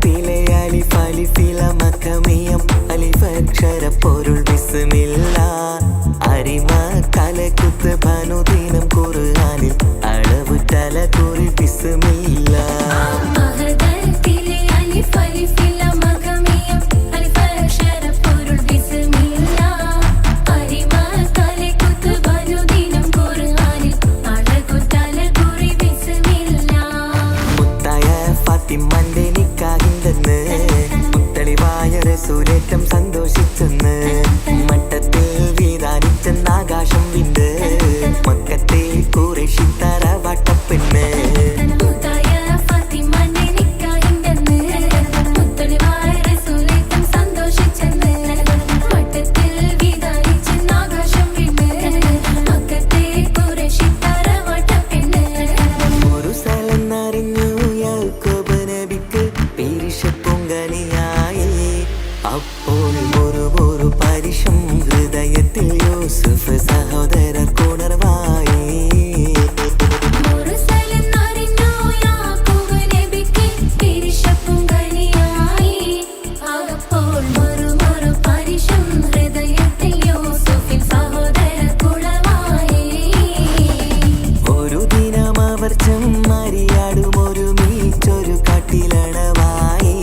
മഹത്തിലെ അലിഫ് അലിഫില മഖമിയം അലിഫക്ഷര പൊരുൾ ബിസ്മില്ല അരിമ തലകുത്ത് ഭനുദിനം ഖുർആനിൽ അളവ് തലകുറി ബിസ്മില്ല മഹത്തിലെ അലിഫ് അലിഫില മഖമിയം അലിഫക്ഷര പൊരുൾ ബിസ്മില്ല അരിമ തലകുത്ത് ഭനുദിനം ഖുർആനിൽ അളവ് തലകുറി ബിസ്മില്ല മുത്തായ ഫാത്തിമന്റെ നിക്കാഹിന്റെന്ന് മുത്തളിവായ റസൂലേറ്റം സന്തോഷിച്ചെന്ന് മട്ടത്തിൽ വീതാനിച്ചെന്ന് ആകാശം വിണ്ട് മക്കത്തെ ഖുറൈശി തറവാട്ടപ്പെണ്ണ് മുത്തായ ഫാത്തിമന്റെ നിക്കാഹിന്റെന്ന് മുത്തളിവായ റസൂലേറ്റം സന്തോഷിച്ചെന്ന് മട്ടത്തിൽ വീതാനിച്ചെന്ന് ആകാശം വിണ്ട് മക്കത്തെ ഖുറൈശി തറവാട്ടപ്പെണ്ണ് ഒരു സ്ഥലന്നറിഞ്ഞു യാക്കോബ് നബിക്ക് പേരിഷപ്പൊങ്കനിയായി അപ്പോൾ ഒരു പരിശം ഹൃദയത്തിൽ യൂസുഫ് സഹോദരർ കുണർവായി ഒരു സ്ഥലന്നറിഞ്ഞു യാക്കോബ് നബിക്ക് പേരിഷപ്പൊങ്കനിയായി അപ്പോൾ ഒരു പരിശം ഹൃദയത്തിൽ യൂസുഫിൻ സഹോദരർ കുണർവായി ഒരു ദിനം അവർ ചെമ്മരിയാടും ഒരുമിച്ചൊരു കാട്ടിലണവായി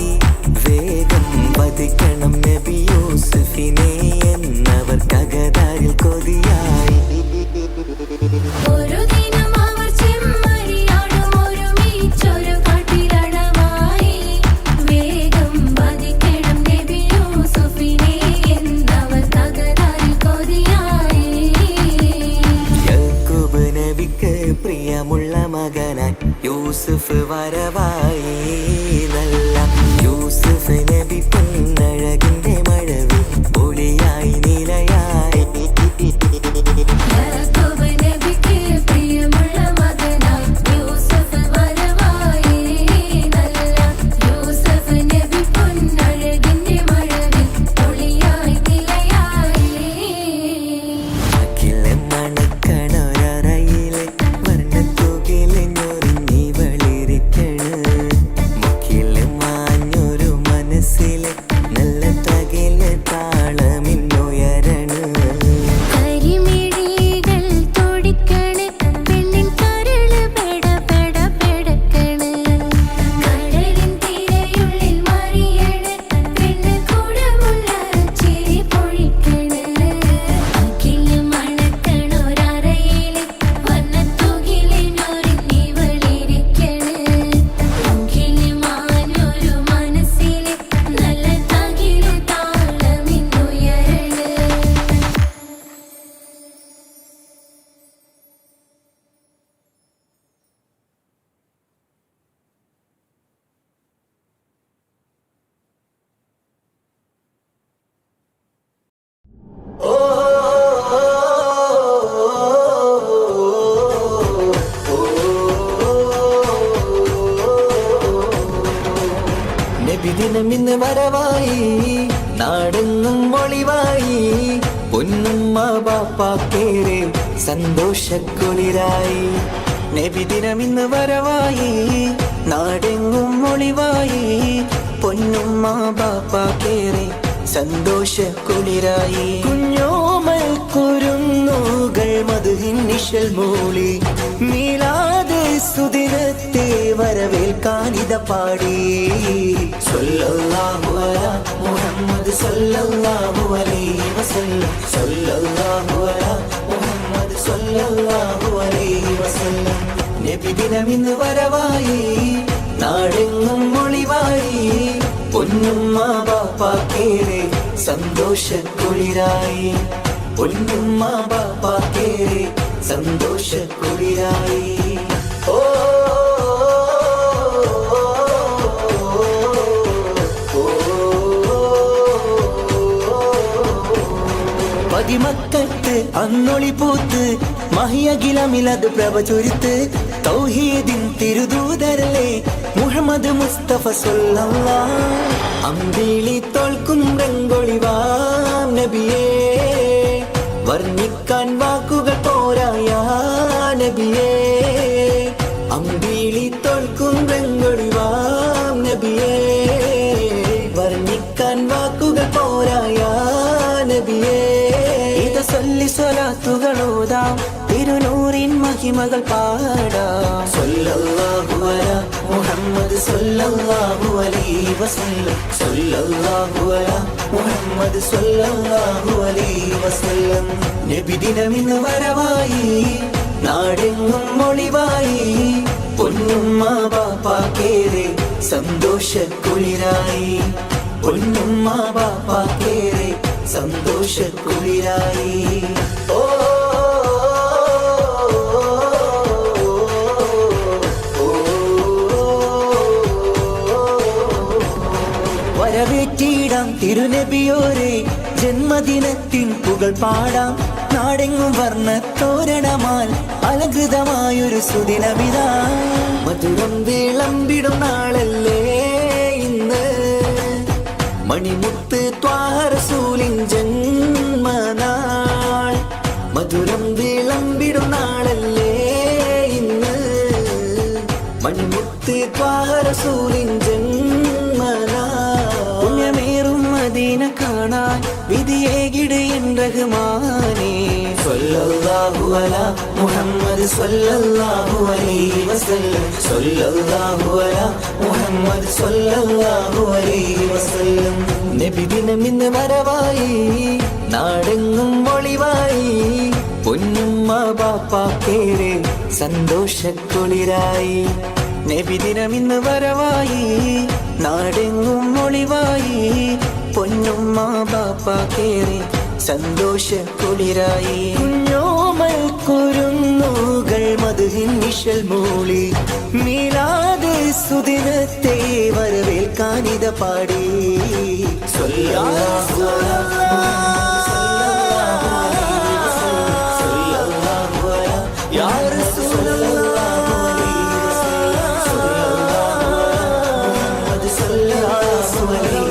വേഗം വധിക്കണം നബി യൂസുഫിനെ എന്നവർ കഗതാരിൽ കൊതിയായി ഒരു ദിനം അവർ ചെമ്മരിയാടും ഒരുമിച്ചൊരു കാട്ടിലണവായി വേഗം വധിക്കണം നബി യൂസുഫിനെ എന്നവർ തകരാറിൽ കൊതിയായി യാക്കൂബ് നബിക്ക് പ്രിയമുള്ള മകനായി യൂസുഫ് വരവായി നല്ല യൂസുഫ് നബി പൊന്നഴകിന്റെ മഴവിൽ ഒളിയായി നിലയായി യാക്കോബ് നബിക്ക് പ്രിയമുള്ള മകനായി യൂസുഫ് വരവായി നല്ല യൂസുഫ് നബി പൊന്നഴകിന്റെ മഴവിൽ ഒളിയായി നിലയായി അഖിലം മണക്കണൊരറയിലെ വർണ്ണത്തുകിലഞ്ഞൊരിഞ്ഞി വെളിരിക്കണ് മുഖില് മാഞ്ഞൊരു മനസ്സിലെ നല്ല തകില താളമിന്നുയരണ കരിമിഴികൾ തുടിക്കണ് പെണ്ണിൻ കരള് പെട പെട പെടക്കണ് കടലിൻ തിരയുള്ളിൽ മറിയണ് പെണ്ണ് കൂടമുള്ള ചിരി പൊഴിക്കണ് അഖില് മണക്കണൊരറയില് വർണ്ണത്തുകിലിനൊരുങ്ങി വെളിരിക്കണ് മുഖില് മാഞ്ഞൊരു മനസ്സില് നല്ല തകില് താളമിന്നുയരണ നബിദിനം ഇന്ന് വരവായി നാടെങ്ങും ഒളിവായി പൊന്നുമ്മ ബാപ്പാക്കേറെ സന്തോഷക്കുളിരായി നബിദിനം ഇന്ന് വരവായി നാടെങ്ങും ഒളിവായി പൊന്നുമ്മ ബാപ്പാക്കേറെ സന്തോഷക്കുളിരായി കുഞ്ഞോമൽ കുരുന്നുകൾ മധുഹിൻ നിശൽ മൂളി മീലാദ് സുദിനത്തെ വരവേൽക്കാനിത പാടി സല്ലല്ലാഹു അലാ മുഹമ്മദ് സല്ലല്ലാഹു അലൈഹി വസല്ലം സല്ലല്ലാഹു അലാ മുഹമ്മദ് സല്ലല്ലാഹു അലൈഹി വസല്ലം നബിദിനം ഇന്ന് വരവായി നാടെങ്ങും ഒളിവായി പൊന്നുമ്മ ബാപ്പാക്കേറെ സന്തോഷക്കുളിരായി പൊന്നുമ്മ ബാപ്പാക്കേറെ സന്തോഷക്കുളിരായി ഓ പതിമക്കത്ത് അന്നൊളി പൂത്ത് മഹിയകിലമിലത് പ്രഭ ചൊരിത്ത് തൗഹീദിൻ തിരുദൂതരല്ലേ മുഹമ്മദ് മുസ്തഫ സല്ലല്ലാഹ് അമ്പിളി തോൽക്കും രംഗൊളിവാം നബിയേ വർണ്ണിക്കാൻ വാക്കുകൾ പോരായ നബിയേ അമ്പിളി തോൽക്കും രംഗൊളിവാം നബിയേ ഓതാം തിരുനൂറിൻ മഹിമകൾ പാടാം സല്ലല്ലാഹു അലാ മുഹമ്മദ് സല്ലല്ലാഹു അലൈഹി വസല്ലം സല്ലല്ലാഹു അലാ മുഹമ്മദ് സല്ലല്ലാഹു അലൈഹി വസല്ലം നബിദിനമിന്ന് വരവായി നാടെങ്ങും ഒളിവായി പൊന്നുമ്മ ബാപ്പാക്കേറെ സന്തോഷക്കുളിരായി പൊന്നുമ്മ ബാപ്പാക്കേറെ സന്തോഷക്കുളിരായി ഓ വരവേറ്റിടാം തിരുനബിയോരെ ജന്മദിനത്തിൻ പുകൾ പാടാം നാടെങ്ങും വർണ്ണത്തോരണമാൽ അലങ്കൃതമായൊരു സുദിനമിതാ മധുരം വിളമ്പിടും നാളല്ലേ ഇന്ന് മണിമുത്ത് ത്വാഹ റസൂലിൻ ജന്മനാൾ മധുരം വിളമ്പിടും നാളല്ലേ ഇന്ന് മണിമുത്ത് ത്വാഹ റസൂലിൻ ജന്മനാൾ പുണ്യമേറും മദീന കാണാൻ വിധിയേകിട് എൻ റഹ്മാനേ സല്ലല്ലാഹു അലാ മുഹമ്മദ് സല്ലല്ലാഹു അലൈഹി വസല്ലം സല്ലല്ലാഹു അലാ മുഹമ്മദ് സല്ലല്ലാഹു അലൈഹി വസല്ലം നബിദിനമിന്ന് വരവായി നാടെങ്ങും ഒളിവായി പൊന്നുമ്മ ബാപ്പാക്കേറെ സന്തോഷക്കുളിരായി നബിദിനമിന്ന് വരവായി നാടെങ്ങും ഒളിവായി പൊന്നുമ്മ ബാപ്പാക്കേറെ സന്തോഷക്കുളിരായി കുഞ്ഞോമൽ കുരുന്നുകൾ മധുഹിൻ നിശൽ മൂളി മീലാദ് സുദിനത്തെ വരവേൽക്കാനിത പാടി സല്ലല്ലാഹു അലാ സല്ലല്ലാഹു അലാ യാ റസൂലല്ലാഹ് മുഹമ്മദ് സല്ലല്ലാഹു അലൈഹി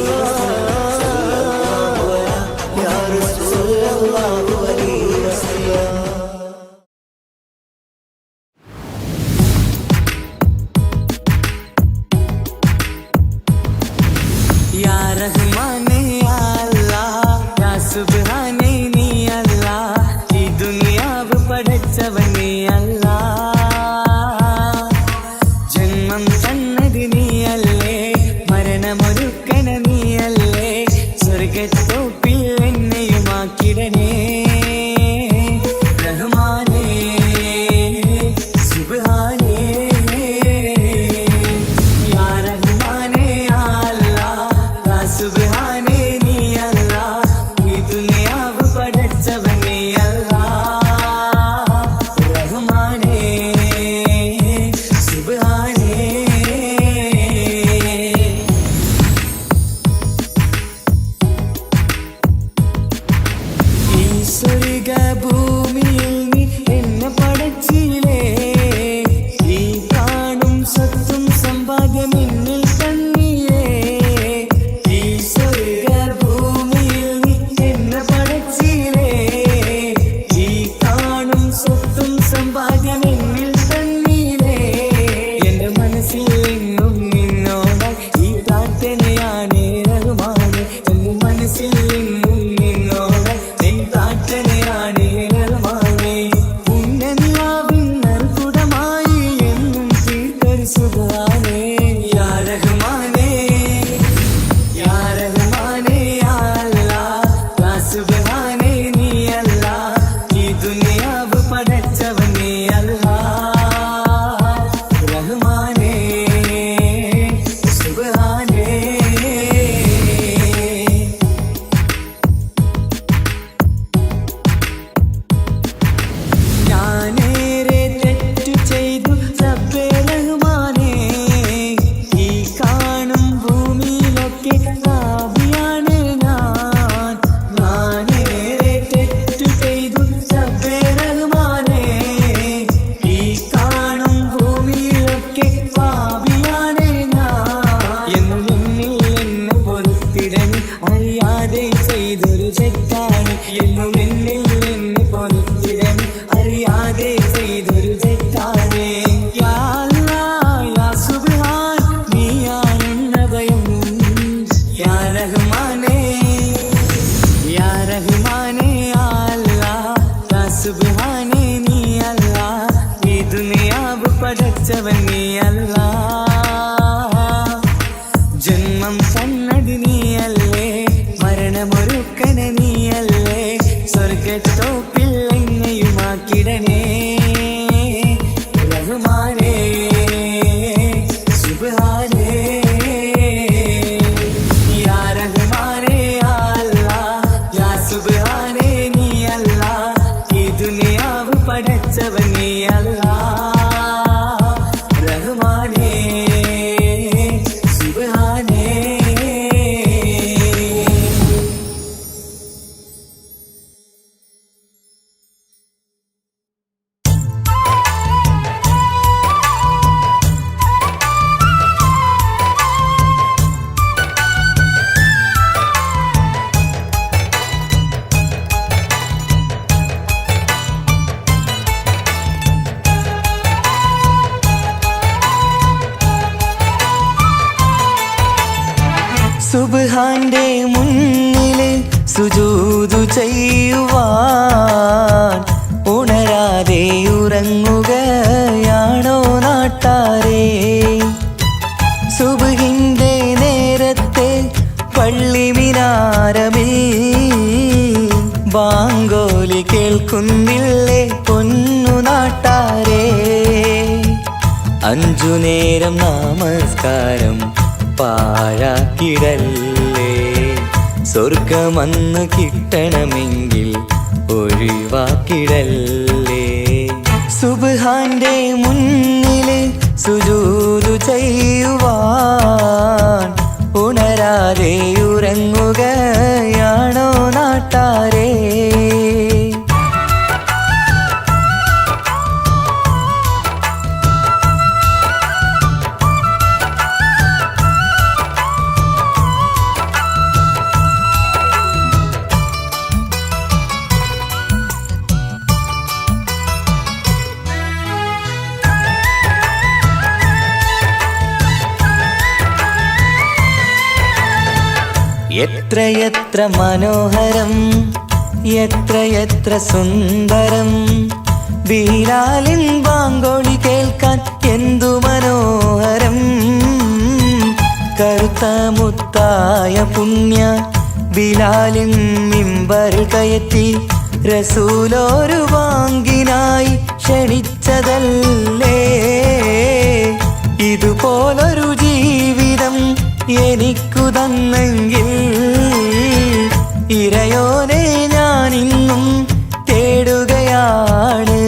सुभान ജന്മം തന്നത് നീയല്ലേ, മരണമൊരുക്കന നീയല്ലേ, സ്വർഗത്തോപ്പിൽ എന്നെയുമാക്കിടണേ റഹ്മാനേ സുബ്ഹാനേ യാ റഹ്മാനേ യാ അല്ലാഹ് യാ സുബ്ഹാനേ നീ അല്ലാഹ്, ഈ ദുനിയാവ് പടച്ചവൻ നീ അല്ലാഹ് റഹ്മാനേ സുബ്ഹാനേ. സുബ്ഹാന്റെ മുന്നില് സുജൂദു ചെയ്യുവാൻ ഉണരാതെ ഉറങ്ങുകയാണോ നാട്ടാരേ? സുബ്ഹിന്റെ നേരത്തെ പള്ളി മിനാരമിൽ ബാങ്കോലി കേൾക്കുന്നില്ലേ പൊന്നു നാട്ടാരേ? 5 നേരം നമസ്കാരം പാഴാക്കിടല്ലേ, സ്വർഗമന്ന് കിട്ടണമെങ്കിൽ ഒഴിവാക്കിടല്ലേ. സുബ്ഹാന്റെ മുന്നില് സുജൂദു ചെയ്യുവാൻ ഉണരാതെ ഉറങ്ങുകയാണോ നാട്ടാരേ? എത്രയെത്ര മനോഹരം, എത്രയെത്ര സുന്ദരം, ബിലാലിൻ ബാങ്കോളി കേൾക്കാൻ എന്തു മനോഹരം. കറുത്ത മുത്തായ പുണ്യ ബിലാലിൻ മിമ്പറിൽ കയറ്റി റസൂലൊരു ബാങ്കിനായി ക്ഷണിച്ചതല്ലേ. ഇതുപോലൊരു ജീവിതം എനിക്കു തന്നെങ്കിൽ ഇറയോനെ ഞാനിന്നും തേടുകയാണ്.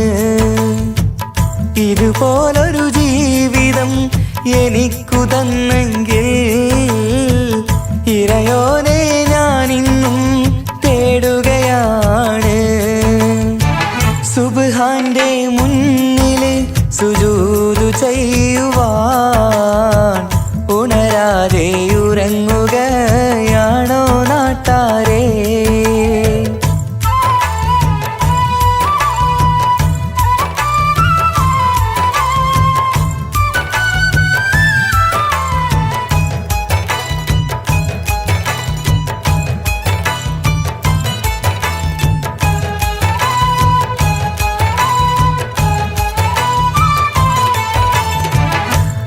ഇതുപോലൊരു ജീവിതം എനിക്കു തന്നെങ്കിൽ ഇറയോനെ ഞാനിന്നും തേടുകയാണ്. സുബ്ഹാന്റെ മുന്നില് സുജൂദു ചെയ്യുവാൻ ഉണരാതെ ഉറങ്ങുകയാണോ നാട്ടാരേ?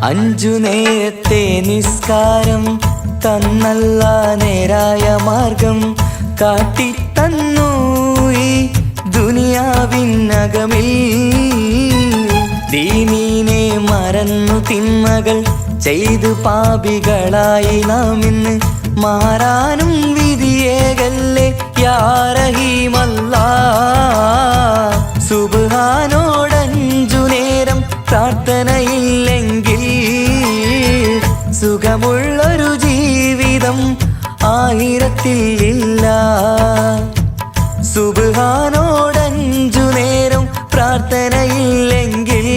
അഞ്ചു നേരത്തെ നിസ്കാരം തന്നല്ല നേരായ മാർഗം കാട്ടിത്തന്നു ഈ ദുനിയാവിനകമിൽ. ദീനീനെ മറന്നു തിന്മകൾ ചെയ്തു പാപികളായി നാം ഇന്ന് മാറാനും വിധിയേകല്ലേ യാ റഹീമല്ലാഹ്. സുബ്ഹാനോടഞ്ചു നേരം പ്രാർത്ഥനയില്ലെങ്കിൽ സുഖമുള്ളൊരു ജീവിതം ആയിരത്തിൽ ഇല്ല. സുബ്ഹാനോടഞ്ചു നേരം പ്രാർത്ഥനയില്ലെങ്കിൽ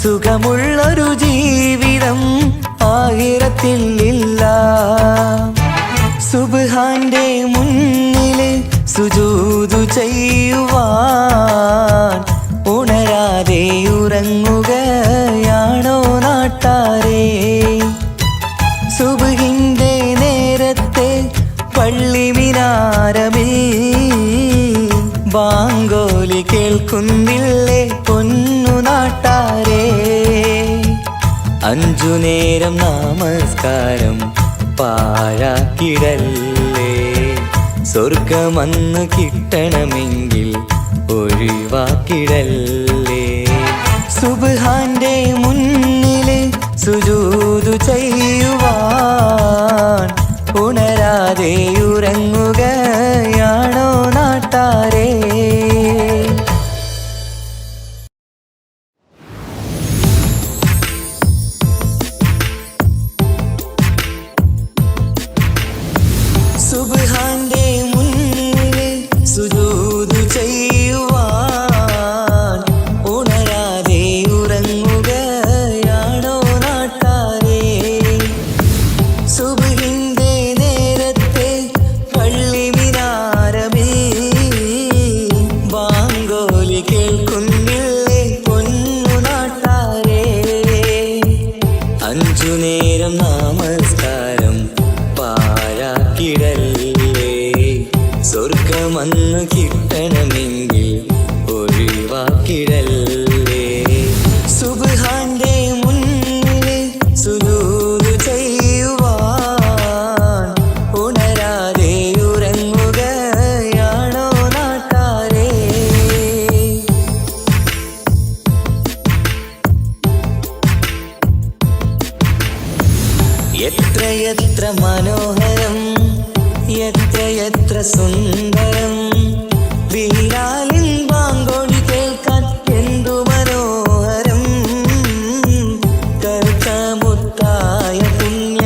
സുഖമുള്ളൊരു ജീവിതം ആയിരത്തിൽ ഇല്ല. സുബ്ഹാന്റെ മുന്നില് സുജൂദു ചെയ്യുവാൻ ഉണരാതെ ഉറങ്ങുകയാണോ നാട്ടാരേ? സുബ്ഹിന്റെ നേരത്തെ പള്ളി മിനാരമിൽ ബാങ്കോലി കേൾക്കുന്നില്ലേ പൊന്നു നാട്ടാരേ? 5 നേരം നമസ്കാരം പാഴാക്കിടല്ലേ. സ്വർഗമന്ന് കിട്ടണമെങ്കിൽ ഒഴിവാക്കിടല്ലേ. സുബ്ഹാന്റെ മുന്നില് സുജൂദ് ചെയ്യുവാൻ ഉണരാതെ ഉറങ്ങുകയാണോ നാട്ടാരേ? സുബ്ഹാന്റെ മുന്നില് സുജൂദ് ചെയ്യുവാൻ ഉണരാതെ ഉറങ്ങുകയാണോ നാട്ടാരേ? സുബ്ഹിന്റെ നേരത്തെ പള്ളി മിനാരമേ ബാങ്കോലി കേൾക്കുന്നില്ലേ പൊന്നു നാട്ടാരേ? 5 നേരം നമസ്കാരം പാഴാക്കിടല്ലേ. സ്വർഗമന്ന് കിട്ടണമെങ്കിൽ ഒഴിവാക്കിടല്ലേ. സുബ്ഹാന്റെ മുന്നില് സുജൂദ് ചെയ്യുവാൻ ഉണരാതെ ഉറങ്ങുകയാണോ നാട്ടാരേ? എത്രയെത്ര മനോഹരം, എത്രയെത്ര സുന്ദരം, ബിലാലിൻ ബാങ്കോടി കേൾക്കാൻ എന്തു മനോഹരം. കറുത്ത മുത്തായ പുണ്യ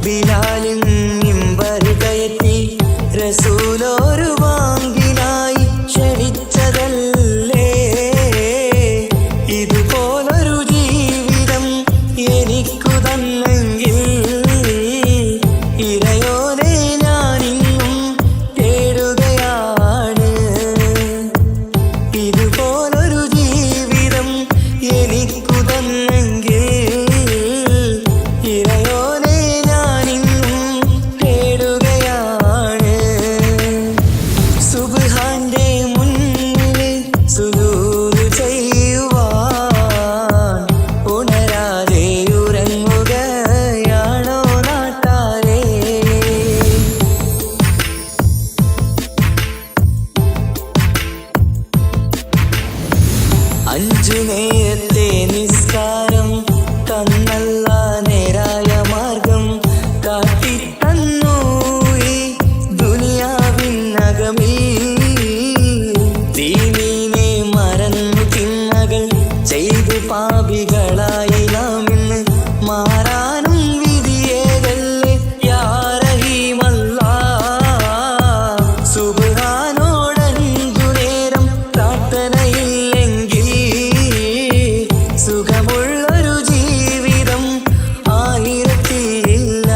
ബിലാലിൻ മിമ്പറ് കയറ്റി റസൂലൊരു ബാങ്കിനായി ക്ഷണിച്ചതല്ലേ. ഇതുപോലൊരു ജീവിതം എനിക്കു തന്നെങ്കിൽ ഇറയോനെ ഞാനിന്നും തേടുകയാണ്. ഇതുപോലൊരു ജീവിതം എനിക്കു തന്നെങ്കിൽ ഇറയോനെ ഞാനിന്നും തേടുകയാണ്. സുബ്ഹാന്റെ മുന്നില് സുജൂദ് ചെയ്യുവാൻ ഉണരാതെ ഉറങ്ങുകയാണോ നാട്ടാരേ? അഞ്ചു നേരത്തെ നിസ്കാരം തന്നല്ല നേരായ മാർഗം കാട്ടിത്തന്നു ഈ ദുനിയാവിനകമേ. ദീനീനെ മറന്നു തിന്മകൾ ചെയ്തു പാപികളായി നാം ഇന്ന് മാറാനും വിധിയേകല്ലേ യാ റഹീമല്ലാഹ്. സുബ്ഹാനോടഞ്ചു നേരം പ്രാർത്ഥനയില്ലെങ്കിൽ സുഖമുള്ളൊരു ജീവിതം ആയിരത്തിലില്ല.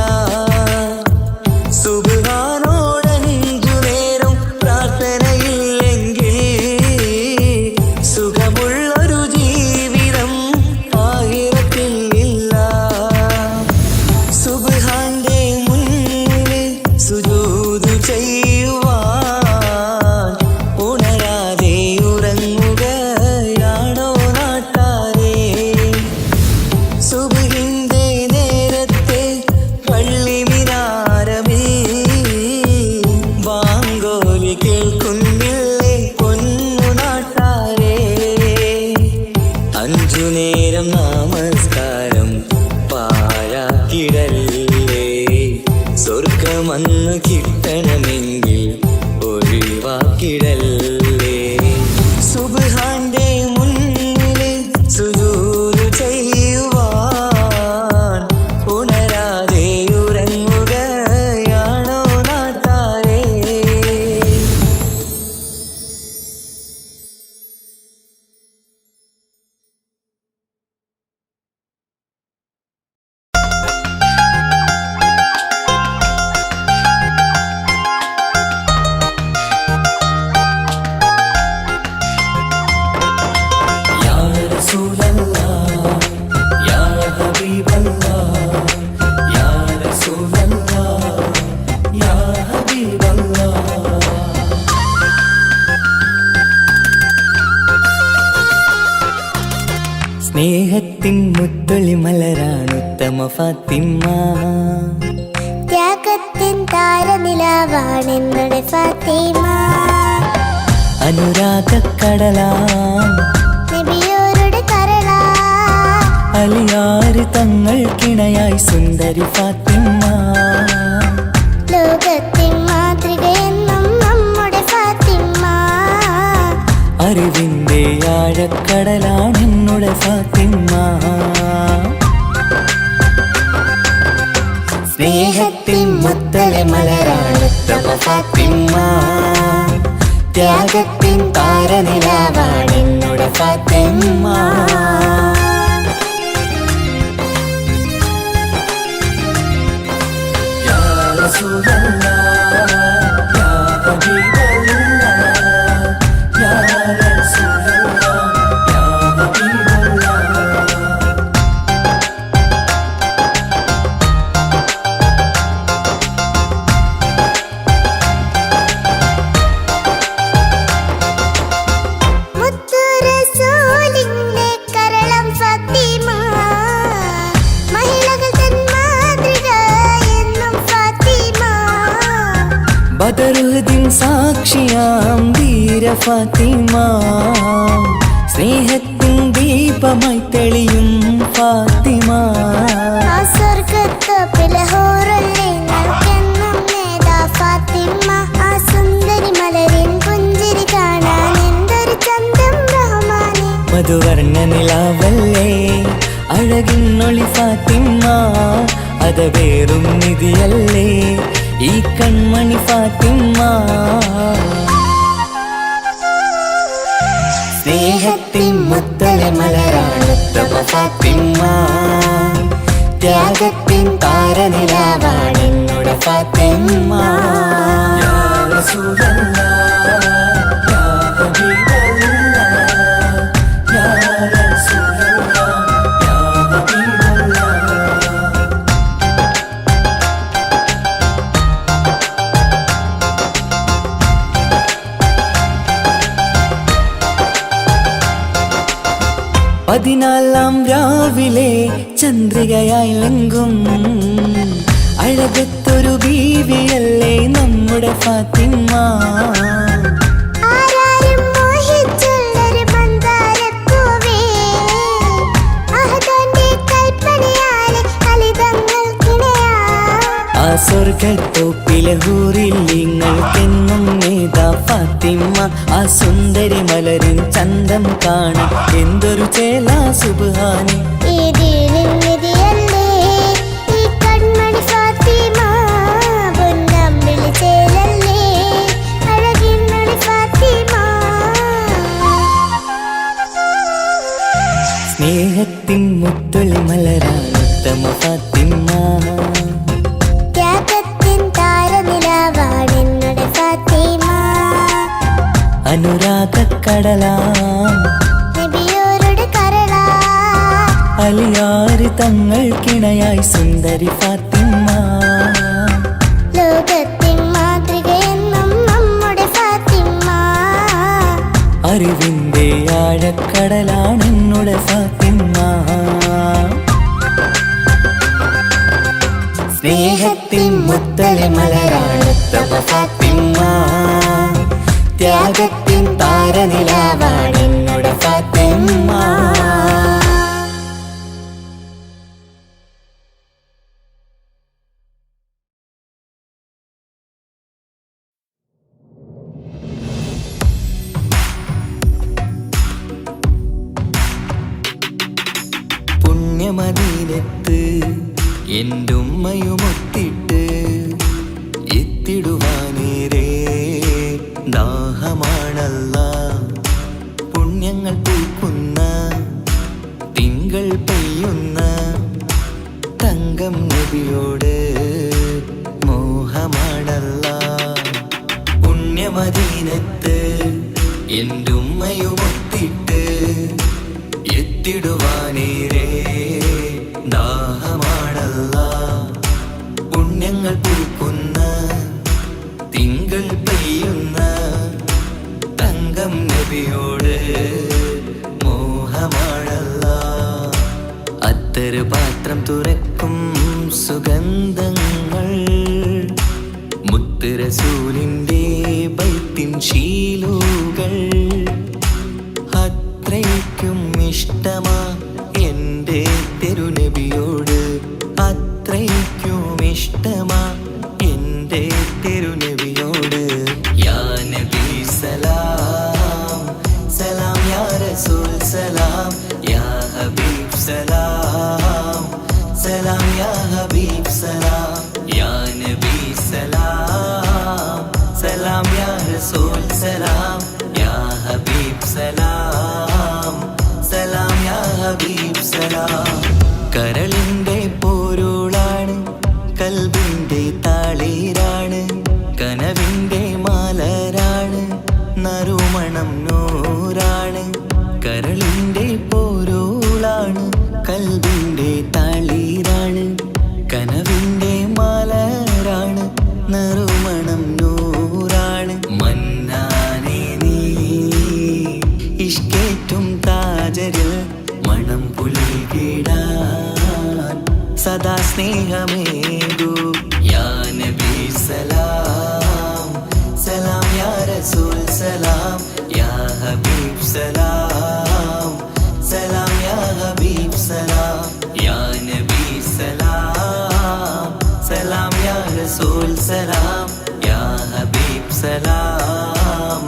സുബ്ഹാനോടഞ്ചു നേരം പ്രാർത്ഥനയില്ലെങ്കിൽ സുഖമുള്ളൊരു ജീവിതം ആയിരത്തിലില്ല. സുബ്ഹാന്റെ മുന്നില് സുജൂദ് ചെയ്യുവാൻ ഉണരാതെ ഉറങ്ങുകയാണോ നാട്ടാരേ? സുബ്ഹിന്റെ നേരത്തെ പള്ളി മിനാരമേ ബാങ്കോലി കേൾക്കുന്നില്ലേ പൊന്നു നാട്ടാരേ? 5 നേരം നമസ്കാരം പാഴാക്കിടല്ലേ. സ്വർഗമന്ന് കിട്ടണമെങ്കിൽ ഒഴിവാക്കിടല്ലേ. സുബ്ഹാന്റെ മുന്നില് സുജൂദ് ചെയ്യുവാൻ ഉണരാതെ ഉറങ്ങുകയാണോ നാട്ടാരേ? സ്നേഹത്തിൻ മുത്തൊളി മലരാണുത്തമ ഫാത്തിമ, ത്യാഗത്തിൻ താരനിലാവാണെന്നുടെ ഫാത്തിമ, അനുരാഗക്കടലാം നബിയോരുടെ കരളാ, അലിയാറ് തങ്ങൾക്കിണയായി സുന്ദരി ഫാത്തിമ, ലോകത്തിൻ മാതൃകയെന്നും നമ്മുടെ ഫാത്തിമ, അറിവിന്റെ ആഴക്കടലാണെന്നുടെ ഫാത്തിമ. സ്നേഹത്തിൻ മുത്തളി മലരാണുത്തമ ഫാത്തിമ, ത്യാഗത്തിൻ താരനിലാവാണെന്നുടെ ഫാത്തിമ. യാ റസൂലല്ലാഹ്, യാ ഹബീബല്ലാഹ്, യാ റസൂലല്ലാഹ്, യാ ഹബീബല്ലാഹ്. മുത്തു റസൂലിന്റെ കരളം ഫാത്തിമ, മഹിളകൾ തൻ മാതൃക എന്നും ഫാത്തിമ, ബദറുദ്ദീൻ സാക്ഷിയാം ധീര ഫാത്തിമ, സ്നേഹത്തിൻ ദീപമായി തെളിയും ഫാത്തിമ, ആ സ്വർഗത്തോപ്പിലെ ഹൂറുള്ളി നൽകുന്നും നേതാ ഫാത്തിമ, ആ സുന്ദരി മലരിൻ പുഞ്ചിരി കാണാൻ എന്തൊരു ചന്തം റഹ്മാനെ, മധുവർണ്ണ നിലാവല്ലേ അഴകിന്നൊളി ഫാത്തിമ, അതവേറും നിധിയല്ലേ ഈ കൺമണി ഫാത്തിമ. സ്നേഹത്തിൻ മുത്തളി മലരാണുത്തമ ഫാത്തിമ, ത്യാഗത്തിൻ താരനിലാവാണെന്നുടെ ഫാത്തിമ. യാ റസൂലല്ലാഹ്, യാ ഹബീബല്ലാഹ്, യാ റസൂലല്ലാഹ്, യാ ഹബീബല്ലാഹ്. പതിനാലാം രാവിലെ ചന്ദ്രികയായി ലങ്കും അഴകത്തൊരു ബീവിയല്ലേ നമ്മുടെ ഫാത്തിമ, ആരാരും മോഹിച്ചുള്ളൊരു മന്ദാരപ്പൂവേ, അഹദന്റെ കൽപ്പനയാലെ ഫലിതങ്ങൾക്കിണയാ, ആ സ്വർഗത്തോപ്പിലെ ഹൂറിൽ നിങ്ങൾക്കെന്നും നേതാ ഫാത്തിമ, ആ സുന്ദരി മലരിൻ ചന്തം കാണാൻ എന്തൊരു ചേലാ സുബ്ഹാനി. ഈ ദീനിൻ നിധിയല്ലേ ഈ കൺമണി ഫാത്തിമ, പൊന്നം വിളിച്ചേലല്ലേ അഴകിന്നൊളി ഫാത്തിമ. സ്നേഹത്തിൻ മുത്തൊളി മലരാണുത്തമ ഫാത്തിമ, ത്യാഗത്തിൻ താരനിലാവാണെന്നുടെ ഫാത്തിമ, അനുരാഗക്കടലാം നബിയോരുടെ കരളാ, അലിയാറ് തങ്ങൾക്കിണയായി സുന്ദരി ഫാത്തിമ, ലോകത്തിൻ മാതൃകയെന്നും നമ്മുടെ ഫാത്തിമ, അറിവിന്റെ ആഴക്കടലാണെന്നുടെ ഫാത്തിമ. സ്നേഹത്തിൻ മുത്തളി മലരാണുത്തമ ഫാത്തിമ, ത്യാഗത്തിൻ താരനിലാവാണെന്നുടെ ഫാത്തിമ. പുണ്യമദീനത്ത് എൻ്റെ ഉമ്മയുമൊത്തിട്ട് എത്തിടുവാനേരേ ദാഹമാണല്ലാ, പുണ്യങ്ങൾ പൂക്കുന്ന തിങ്കൾ പെയ്യുന്ന തങ്കം നബിയോട് മോഹമാണല്ലാ. പുണ്യമദീനത്ത് എൻ്റെ ഉമ്മയുമൊത്തിട്ട് എത്തിടുവാനേരേ ദാഹമാണല്ലാ, പുണ്യങ്ങൾ പൂക്കുന്ന തിങ്കൾ പെയ്യുന്ന തങ്കം നബിയോട് മോഹമാണല്ലാ. അത്തറ് പാത്രം തുറക്കും സുഗന്ധങ്ങൾ മുത്ത് റസൂലിന്റെ ബൈത്തിൻ ശീലുകൾ അത്രയ്ക്കും ഇഷ്ടമാ എൻ്റെ തിരുനബിയോട് അത്രയ്ക്കും ഇഷ്ടമാ എൻ്റെ തിരുനബിയോട് യാ നബി സലാം സലാം യാ റസൂൽ സലാം യാ ഹബീബ് സലാം സലാം യാ ഹബീബ് സലാം യാ നബി സലാം സലാം യാ റസൂൽ സലാം യാ ഹബീബ് സലാം സലാം യാ ഹബീബ് സലാം കരളിൻ്റെ പോരുളാണ് കൽബിൻ്റെ താളീരാണ് കനവിൻ്റെ മാലരാണ് നറുമണം നൂറാണ് കരളിൻ്റെ പോരുളാണ് കൽബിൻ്റെ താളീരാണ് കനവിൻ്റെ മാലരാണ് നറുമണം നൂറാണ് മന്നാനെ നീ ഇഷ്കേറ്റും താജരിൽ മണം പുൽകിടാൻ സദാ സ്നേഹമേകൂ യാ നബി സലാം സലാം യാ റസൂൽ സലാം യാ ഹബീബ് സലാം സലാം യാ ഹബീബ് സലാം യാ നബി സലാം സലാം യാ റസൂൽ സലാം യാ ഹബീബ് സലാം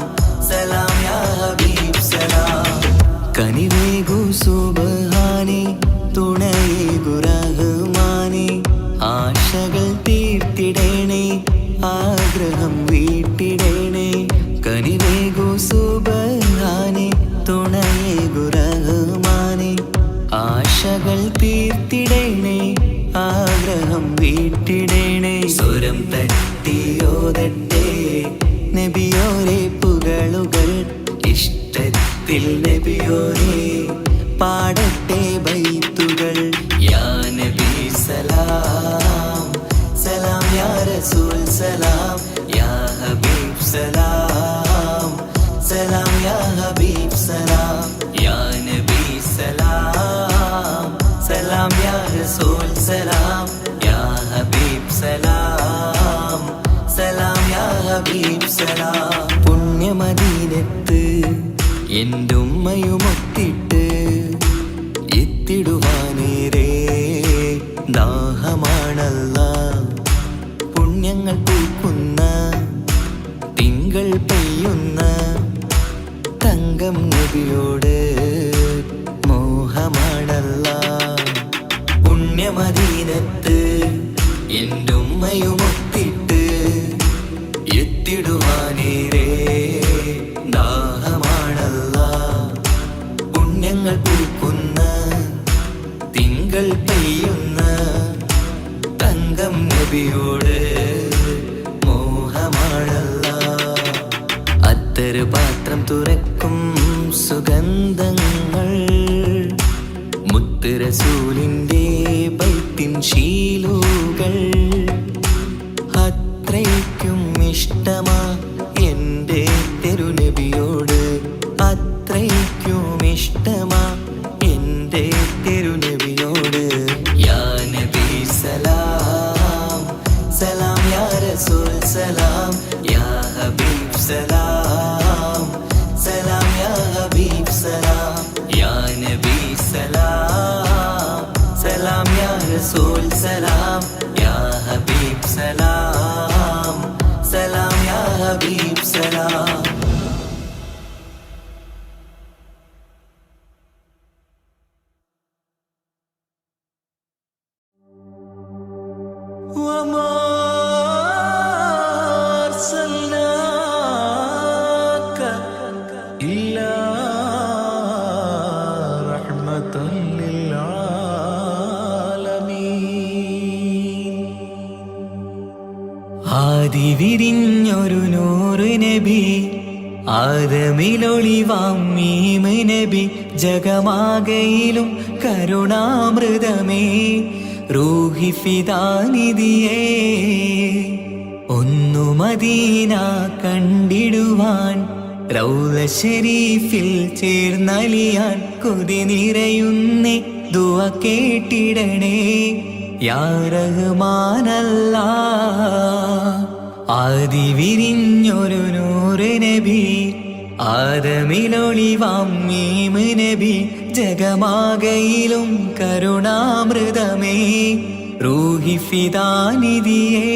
സലാം യാ ഹബീബ് സലാം കനിവേകു സുബ്ഹാനേ തുണയേകു റഹ്മാനേ ആശകൾ തീർത്തിടേണേ ആഗ്രഹം വീട്ടിടേണേ കനിവേകു സുബ്ഹാനേ തുണയേകു റഹ്മാനേ ആശകൾ തീർത്തിടേണേ ആഗ്രഹം വീട്ടിടേണേ സ്വരം തട്ടിയോതട്ടെ നബിയോരെ പുകളുകൾ ഇഷ്ടത്തിൽ നബിയോരെ പാടട്ടെ ബൈത്തുകൾ യാ നബി സലാം സലാം യാ റസൂൽ സലാം യാ ഹബീബ് സലാം സലാം യാ ഹബീബ് സലാം യാ നബി സലാം സലാം യാ റസൂൽ സലാം യാ ഹബീബ് സലാം സലാം യാ ഹബീബ് സലാം പുണ്യമദീനത്ത് എൻ്റെ ഉമ്മയുമൊത്തിട്ട് എത്തിടുവാനേരേ ദാഹമാണല്ല പുണ്യങ്ങൾ പൂക്കുന്ന തിങ്കൾ പെയ്യുന്ന തങ്കം നബിയോട് മോഹമാണല്ല പുണ്യമദീനത്ത് എൻ്റെ ഉമ്മയുമൊത്തിട്ട് എത്തിടുവാനേരേ ദാഹമാണല്ല പുണ്യങ്ങൾ പൂക്കുന്ന തിങ്കൾ പെയ്യുന്ന തങ്കം നബിയോട് മോഹമാണല്ല അത്തറ് പാത്രം തുറക്കും സുഗന്ധങ്ങൾ മുത്ത് റസൂലിന്റെ ബൈത്തിൻ ശീലുകൾ അത്രയ്ക്കും ഇഷ്ടമാ എൻ്റെ തിരുനബിയോട് അത്രയ്ക്കും ഇഷ്ടമാ എൻ്റെ തിരുനബിയോട് യാ നബി സലാം സലാം യാ റസൂൽ സലാം യാ ഹബീബ് സലാം സലാം യാ ഹബീബ് സലാം യാ നബി സലാം സലാം യാ റസൂൽ സലാം യാ ഹബീബ് സലാം സലാം യാ ഹബീബ് സലാം وما أرسلناك إلا رحمة للعالمين ആദി വിരിഞ്ഞൊരു നൂറ് നബി ആദമിലൊളിവാം മീമ് നബി ജഗമാകയിലും കരുണാമൃതമേ റൂഹി ഫിദാനിധിയേ ഒന്നു മദീന കണ്ടിടുവാൻ റൗള ശരീഫിൽ ചേർന്നലിയാൻ കൊതി നിറയുന്നേ ദുആ കേട്ടിടണേ യാ റഹ്മാനല്ലാ. ആദി വിരിഞ്ഞൊരു നൂറ് നബി ആദമിലൊളിവാം മീമ് നബി ജഗമാകയിലും കരുണാമൃതമേ റൂഹി ഫിദാനിധിയേ.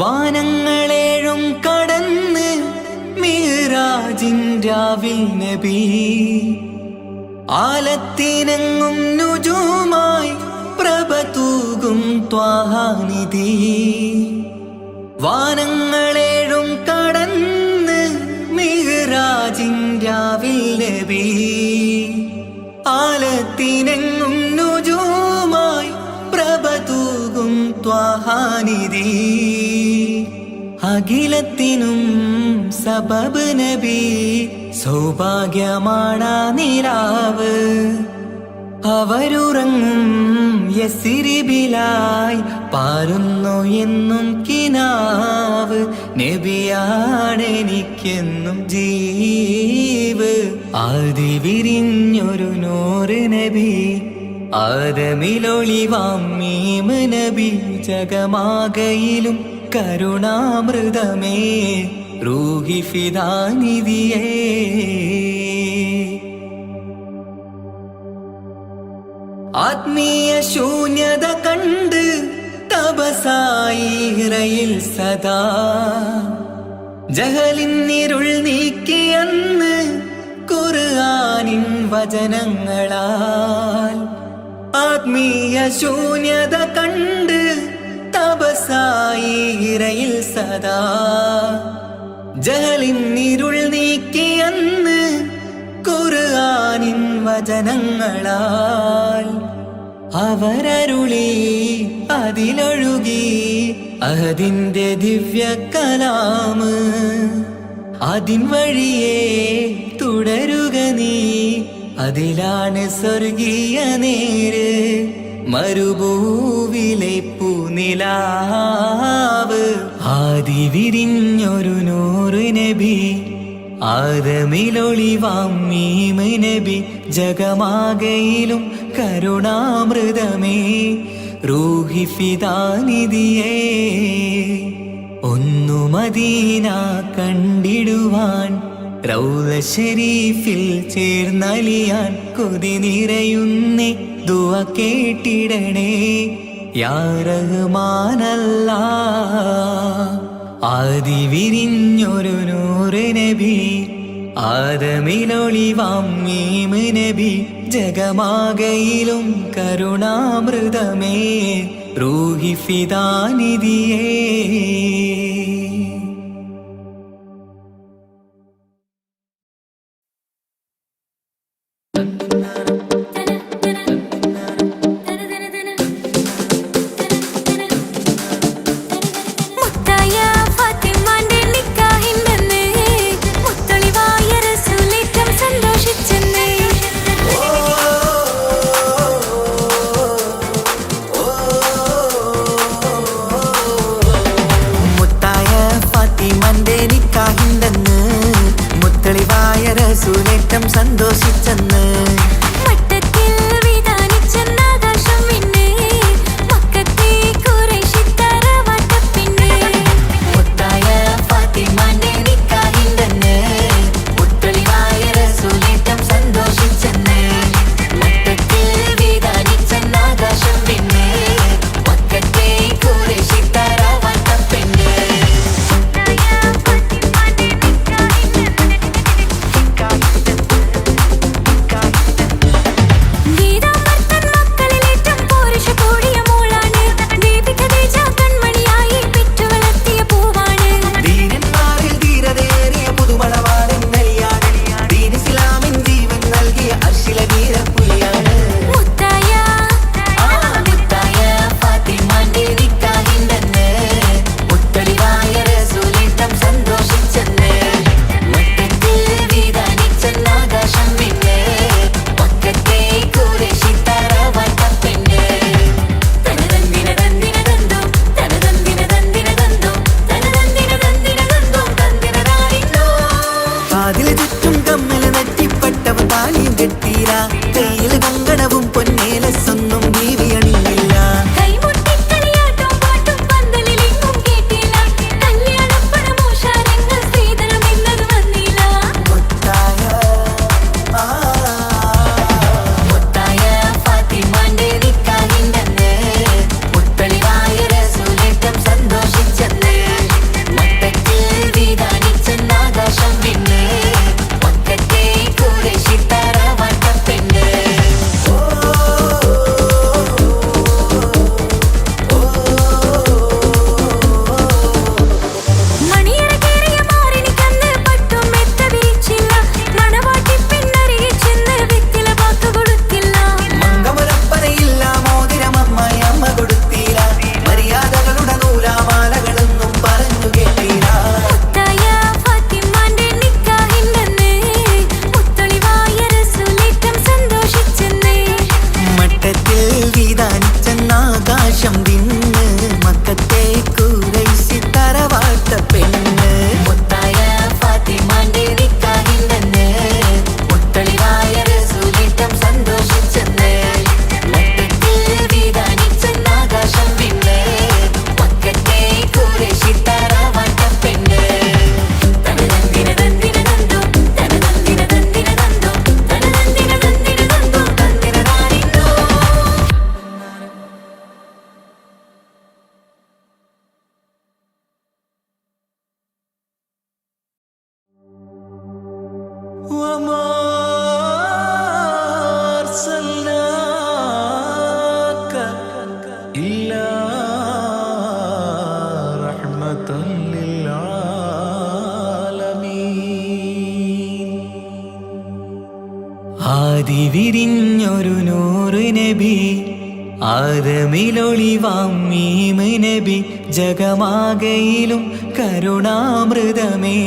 വാനങ്ങളേഴും കടന്ന് മിഹ്റാജിൻ രാവിൽ നബി ആലത്തിനെങ്ങും നുജൂമായി പ്രഭ തൂകും ത്വാഹാനിധി. വാനങ്ങളേഴും കടന്ന് മിഹ്റാജിൻ രാവിൽ നബി ആലത്തിനെങ്ങും നുജൂമായി പ്രഭ തൂകും ത്വാഹാനിധി. അഖിലത്തിനും സബബ് നബി സൗഭാഗ്യമാണാ നിലാവ്. അവരുറങ്ങും യസിരിബിലായി പാരുന്നു എന്നും കിനാവ്. നബിയാണെനിക്കെന്നും ജീവ്. ആദി വിരിഞ്ഞൊരു നൂറ് നബി ആദമിലൊളിവാം മീമ് നബി ജഗമാകയിലും കരുണാമൃതമേ റൂഹി ഫിദാനിധിയേ. ആത്മീയ ശൂന്യത കണ്ട് തപസായി ഇറയിൽ സദാ ജഹലിന്നിരുൾ നീക്കിയെന്ന് ഖുർആനിൻ വചനങ്ങളാൽ. ആത്മീയ ശൂന്യത കണ്ട് തപസായി ഇറയിൽ സദാ ജഹലിന്നിരുൾ നീക്കിയെന്ന് ഖുർആനിൻ വചനങ്ങളാൽ. അവരരുളി അതിലൊഴുകി അഹദിന്റെ ദിവ്യ കലാമ്. അതിൻ വഴിയേ തുടരുക നീ, അതിലാണ് സ്വർഗീയ നേര്. മരുഭൂവിലെ പൂനിലാവ്. ആദി വിരിഞ്ഞൊരു നൂറ് നബി ആദമിലൊളിവാം മീമ് നബി ജഗമാകയിലും കരുണാമൃതമേ റൂഹി ഫിദാനിധിയേ. ഒന്നു മദീന കണ്ടിടുവാൻ റൗള ശരീഫിൽ ചേർന്നലിയാൻ കൊതി നിറയുന്നേ ദുആ കേട്ടിടണേ യാ റഹ്മാനല്ലാ. ആദി വിരിഞ്ഞൊരു നൂറ് നബി ആദമിലൊളിവാം മീമ് നബി ജഗമാകയിലും കരുണാമൃതമേ റൂഹി ഫിദാനിധിയേ. റസൂലേറ്റം സന്തോഷിച്ചെന്ന് മട്ടത്തിൽ വിധാനിച്ചെന്നാകാശം പിന്നെ മക്കത്തെ ഖുറൈശിത്തറ വട്ടപ്പിന്നെ മുത്തായ ഫാത്തിമാന്റെ നിക്കാഹിണ്ടെന്ന് മുത്തളിവായ റസൂലേറ്റം സന്തോഷിച്ചെന്ന് മട്ടത്തിൽ വിധാനിച്ചെന്നാകാശം പിന്നെ മക്കത്തെ ഖുറൈശിത്തറ വട്ടപ്പിന്നെ മുത്തായ ഫാത്തിമാന്റെ വിരിഞ്ഞൊരു നൂറ് നബി ആദമിലൊളിവാം മീമ് നബി ജഗമാകയിലും കരുണാമൃതമേ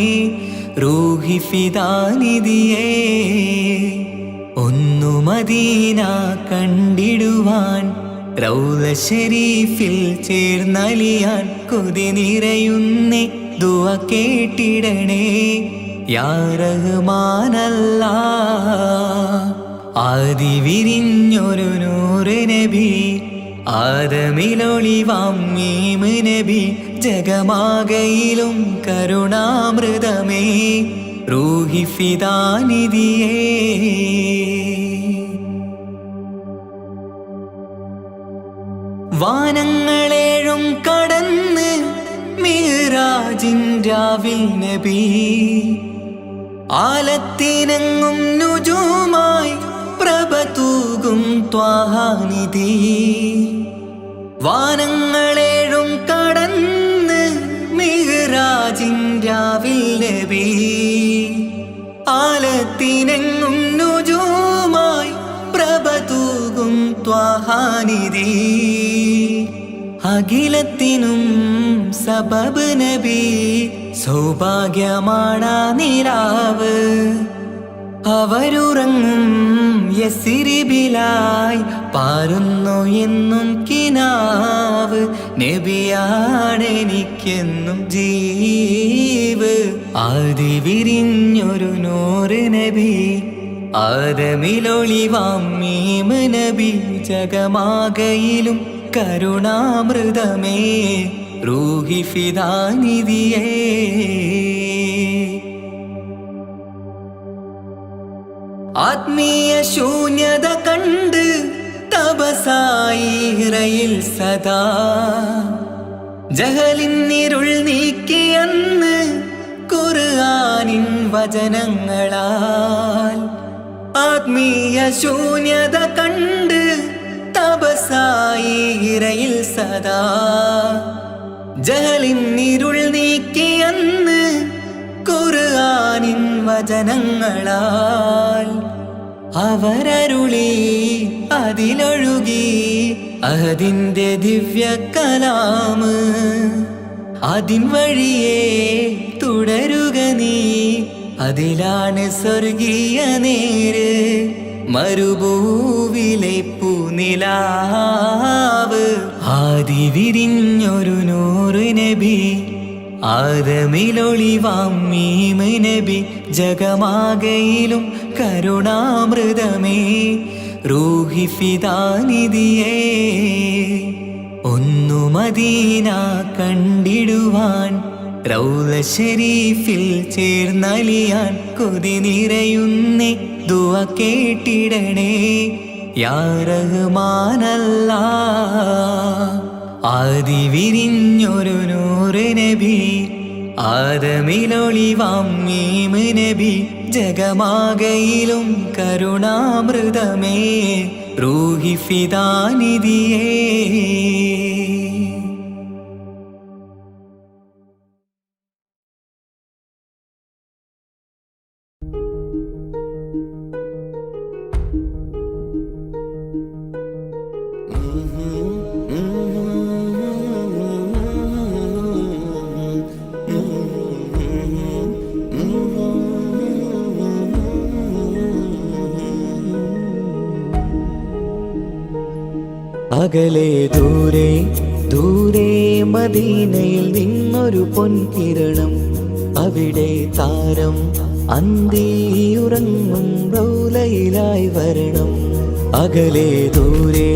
റൂഹി ഫിദാനിധിയേ ഒന്നു മദീന കണ്ടിടുവാൻ റൗള ശരീഫിൽ ചേർന്നലിയാൻ കൊതി നിറയുന്നേ ദുആ കേട്ടിടണേ യാ റഹ്മാനല്ലാ ആദി വിരിഞ്ഞൊരു നൂറ് നബി ആദമിലൊളിവാം മീമ് നബി ജഗമാകയിലും കരുണാമൃതമേ റൂഹി ഫിദാനിധിയേ വാനങ്ങളേഴും കടന്ന് മിഅ്റാജിൻ രാവിൽ നബി ആലത്തിനങ്ങും നുജൂമായി പ്രഭ തൂകും ത്വാഹാനിധി വാനങ്ങളേഴും കടന്ന് മിഅ്റാജിൻ രാവിൽ നബി ആലത്തിനെങ്ങും നുജൂമായി പ്രഭ തൂകും ത്വാഹാനിധി അഖിലത്തിനും സബബ് നബി സൗഭാഗ്യമാണാ നിലാവ് അവരുറങ്ങും യസിരിബിലായി പാരുന്നു എന്നും കിനാവ് നബിയാണെനിക്കെന്നും ജീവ് ആദി വിരിഞ്ഞൊരു നൂറ് നബി ആദമിലൊളിവാം മീമ് നബി ജഗമാകയിലും കരുണാമൃതമേ റൂഹി ഫിദാനിധിയേ ആത്മീയ ശൂന്യത കണ്ട് തപസായി ഇറയിൽ സദാ ജഹലിന്നിരുൾ നീക്കിയെന്ന് ഖുർആനിൻ വചനങ്ങളാൽ ആത്മീയ ശൂന്യത കണ്ട് തപസായി ഇറയിൽ സദാ ജഹലിന്നിരുൾ നീക്കിയെന്ന് ഖുർആനിൻ വചനങ്ങളാൽ അവരരുളി അതിലൊഴുകി അതിൻ്റെ ദിവ്യ കലാമ് അതിൻ വഴിയേ തുടരുക നീ അതിലാണ് സ്വർഗീയ നേര് മരുഭൂവിലെ പൂനിലാവ് ആദി വിരിഞ്ഞൊരു നൂറ് നബി ആദമിലൊളിവാം മീമ് നബി ജഗമാകയിലും കരുണാമൃതമേ റൂഹി ഫിദാനിധിയേ ഒന്നു മദീന കണ്ടിടുവാൻ റൗള ശരീഫിൽ ചേർന്നലിയാൻ കൊതി നിറയുന്നേ ദുആ കേട്ടിടണേ യാ റഹ്മാനല്ലാ ആദി വിരിഞ്ഞൊരു നൂറ് നബി ആദമിലൊളിവാം മീമ് നബി ജഗമാകയിലും കരുണാമൃതമേ റൂഹി ഫിദാനിധിയേ അകലെ ദൂരെ ദൂരെ മദീനയിൽ നിന്നൊരു പൊൻകിരണം അവിടെ താരം അന്തിയുറങ്ങും റൗലയിലായി വരണം അകലെ ദൂരെ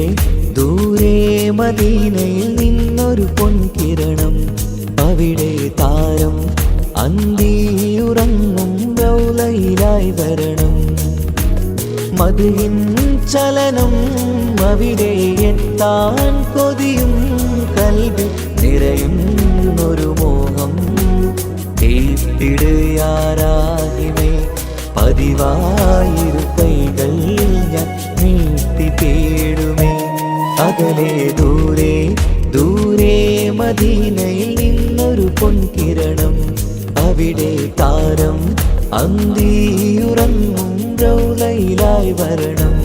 ദൂരെ മദീനയിൽ നിന്നൊരു പൊൻകിരണം അവിടെ താരം അന്തിയുറങ്ങും റൗലയിലായി വരണം മദിഹിൻ ചലനം അവിടെ എത്താൻ കൊതിയും കൽബിൽ നിറയുന്നൊരു മോഹം കേട്ടിടുയാരാകിമേ പതിവായിരു കൈകൾ ഞാൻ നീട്ടി തേടുമേ അകലെ ദൂരെ ദൂരെ മദീനയിൽ നിന്നൊരു പൊൻകിരണം അവിടെ താരം അന്തിയുറങ്ങും റൗളയിലായി വരണം.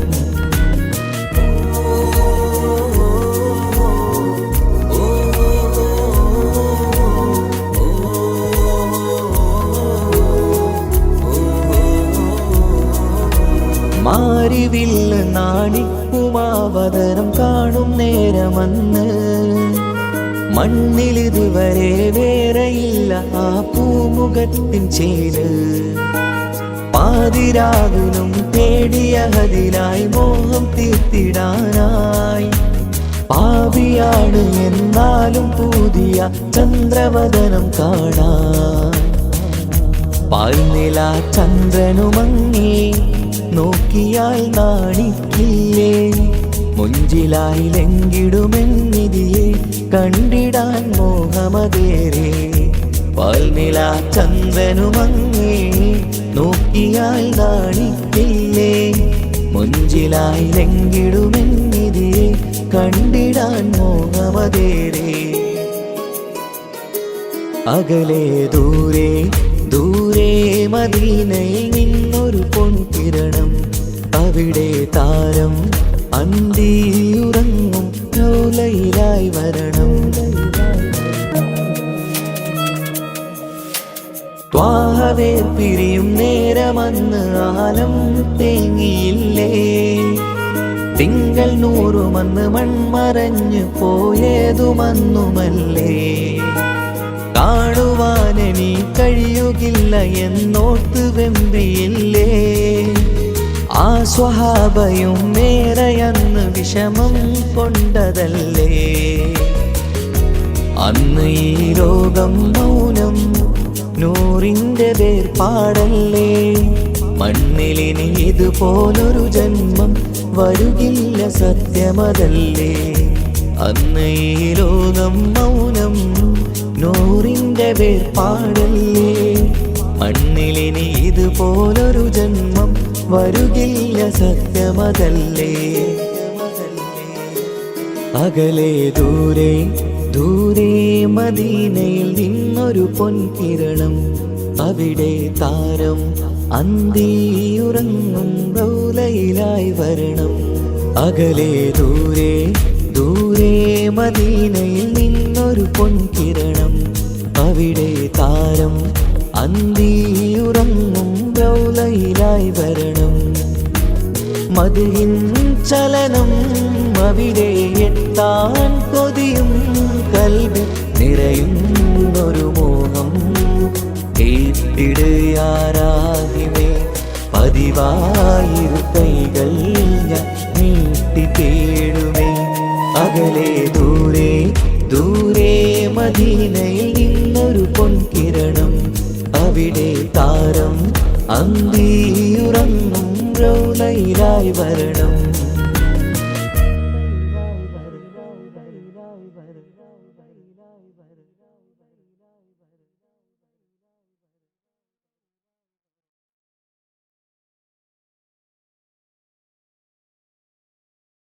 മാരിവില്ല് നാണിക്കുമാവതരം കാണും നേരമന്ന് മണ്ണിലിതുവരെ വേറെയില്ല ആ പൂമുഖത്തിൻ ചേര്. പാതിരാവിലും തേടിയ ഹതിലായി മോഹം തീർത്തിടാനായി പാപിയാണ് എന്നാലും പുതിയ ചന്ദ്രവദനം കാണാൻ. പാൽനില ചന്ദ്രനുമങ്ങി നോക്കിയാൽ നാണിക്കില്ലേ മുഞ്ചിലായി ലംഘിടുമെന്നിതിയെ കണ്ടിടാൻ മോഹമതേറെ. പാൽനില ചന്ദ്രനുമങ്ങി നോക്കിയാൽ നാണിക്കില്ലേ മുഞ്ചിലായി ലംഘിടുമെന്നിതിയെ കണ്ടിടാൻ മോഹമതേറെ. അകലെ ദൂരെ ദൂരെ മദീനയിൽ നിന്നൊരു പൊൻകിരണം. അവിടെ താരം അന്തിയുറങ്ങും റൗളയിലായി വരണം. ത്വാഹവേ പിരിയും നേരമന്ന് ആലം തേങ്ങിയില്ലേ. തിങ്കൾ നൂറുമന്ന് മൺമറഞ്ഞു പോയതുമന്നുമല്ലേ. കാണുവാനെനി കഴിയുകില്ല എന്നോർത്ത് വെമ്പിയില്ലേ. ആ സ്വഹാബയും മേറയന്ന് വിഷമം കൊണ്ടതല്ലേ. അന്ന് ഈ ലോകം മൗനം നൂറിൻ്റെ വേർപാടല്ലേ. മണ്ണിലിനി ഇതുപോലൊരു ജന്മം വരുകില്ല സത്യമതല്ലേ. അന്ന് ഈ ലോകം മൗനം നൂറിൻ്റെ വേർപാടല്ലേ. മണ്ണിലിനി ഇതുപോലൊരു ജന്മം വരുകില്ല സത്യമതല്ലേ. അകലെ ദൂരെ ദൂരെ മദീനയിൽ നിന്നൊരു പൊൻകിരണം. അവിടെ താരം അന്തിയുറങ്ങും റൗളയിലായി വരണം. അകലെ ദൂരെ ദൂരെ മദീനയിൽ നിന്നൊരു പൊൻകിരണം. അവിടെ താരം അന്തിയുറങ്ങും റൗളയിലായി വരണം. മദിഹിൻ ചലനം അവിടെ എത്താൻ കൊതിയും കൽബിൽ നിറയുന്നൊരു മോഹം. കേട്ടിടുയാരാഹിമേ പതിവായിരു കൈകൾ ഞാൻ നീട്ടി തേടുമേ. അകലെ ദൂരെ ദൂരെ മദീനയിൽ